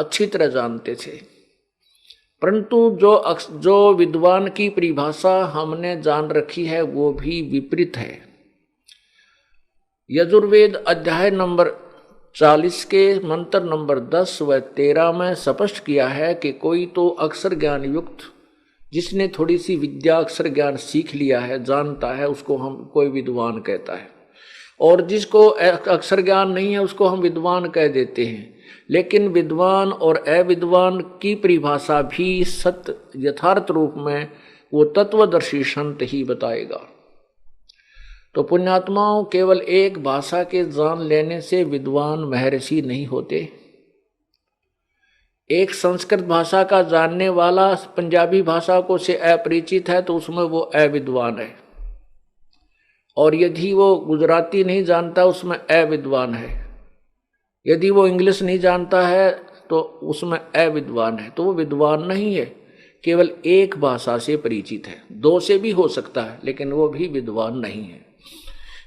अच्छी तरह जानते थे, परंतु जो विद्वान की परिभाषा हमने जान रखी है वो भी विपरीत है। यजुर्वेद अध्याय नंबर 40 के मंत्र नंबर 10 व 13 में स्पष्ट किया है कि कोई तो अक्षर ज्ञान युक्त, जिसने थोड़ी सी विद्या अक्षर ज्ञान सीख लिया है, जानता है, उसको हम कोई विद्वान कहता है, और जिसको अक्षर ज्ञान नहीं है उसको हम विद्वान कह देते हैं। लेकिन विद्वान और अविद्वान की परिभाषा भी सत्य यथार्थ रूप में वो तत्वदर्शी संत ही बताएगा। तो पुण्यात्माओं, केवल एक भाषा के जान लेने से विद्वान महर्षि नहीं होते। एक संस्कृत भाषा का जानने वाला पंजाबी भाषा को से अपरिचित है तो उसमें वो अविद्वान है, और यदि वो गुजराती नहीं जानता उसमें अविद्वान है, यदि वो इंग्लिश नहीं जानता है तो उसमें अविद्वान है। तो वो विद्वान नहीं है, केवल एक भाषा से परिचित है। दो से भी हो सकता है लेकिन वो भी विद्वान नहीं है।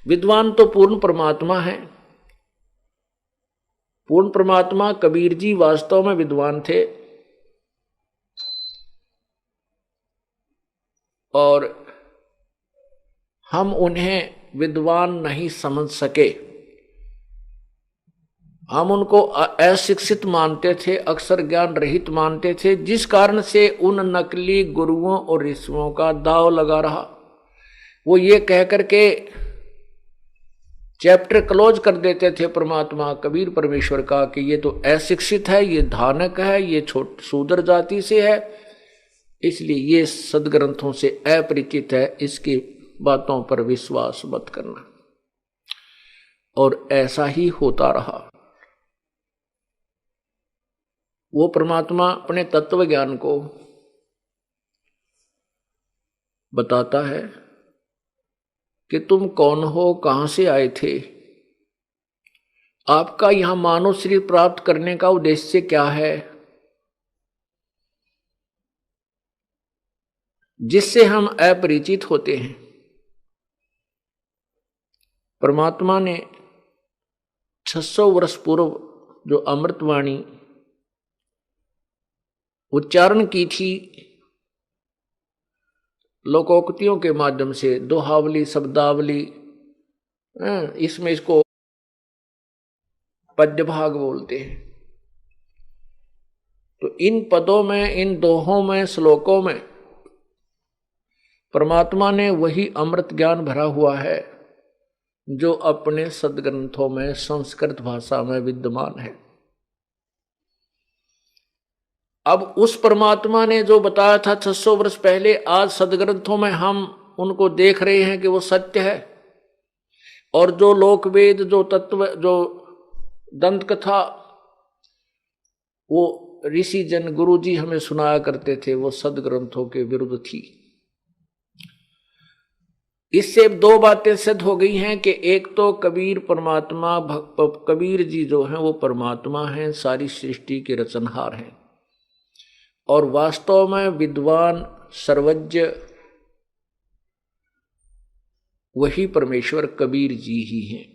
विद्वान तो पूर्ण परमात्मा है। पूर्ण परमात्मा कबीर जी वास्तव में विद्वान थे, और हम उन्हें विद्वान नहीं समझ सके। हम उनको अशिक्षित मानते थे, अक्षर ज्ञान रहित मानते थे, जिस कारण से उन नकली गुरुओं और ऋषियों का दाव लगा रहा। वो ये कह करके चैप्टर क्लोज कर देते थे परमात्मा कबीर परमेश्वर का कि ये तो अशिक्षित है, ये धानक है, ये शूद्र जाति से है, इसलिए ये सदग्रंथों से अपरिचित है, इसकी बातों पर विश्वास मत करना। और ऐसा ही होता रहा। वो परमात्मा अपने तत्व ज्ञान को बताता है कि तुम कौन हो, कहां से आए थे, आपका यहां मानव शरीर प्राप्त करने का उद्देश्य क्या है, जिससे हम अपरिचित होते हैं। परमात्मा ने 600 वर्ष पूर्व जो अमृतवाणी उच्चारण की थी लोकोक्तियों के माध्यम से, दोहावली, शब्दावली, इसमें इसको पद्य भाग बोलते हैं। तो इन पदों में, इन दोहों में, श्लोकों में परमात्मा ने वही अमृत ज्ञान भरा हुआ है जो अपने सदग्रंथों में संस्कृत भाषा में विद्यमान है। अब उस परमात्मा ने जो बताया था 600 वर्ष पहले, आज सदग्रंथों में हम उनको देख रहे हैं कि वो सत्य है। और जो लोकवेद, जो तत्व, जो दंत कथा वो ऋषि जन, गुरु जी हमें सुनाया करते थे, वो सदग्रंथों के विरुद्ध थी। इससे दो बातें सिद्ध हो गई हैं कि एक तो कबीर परमात्मा, कबीर जी जो हैं वो परमात्मा हैं, सारी सृष्टि के रचनहार हैं, और वास्तव में विद्वान सर्वज्ञ वही परमेश्वर कबीर जी ही हैं।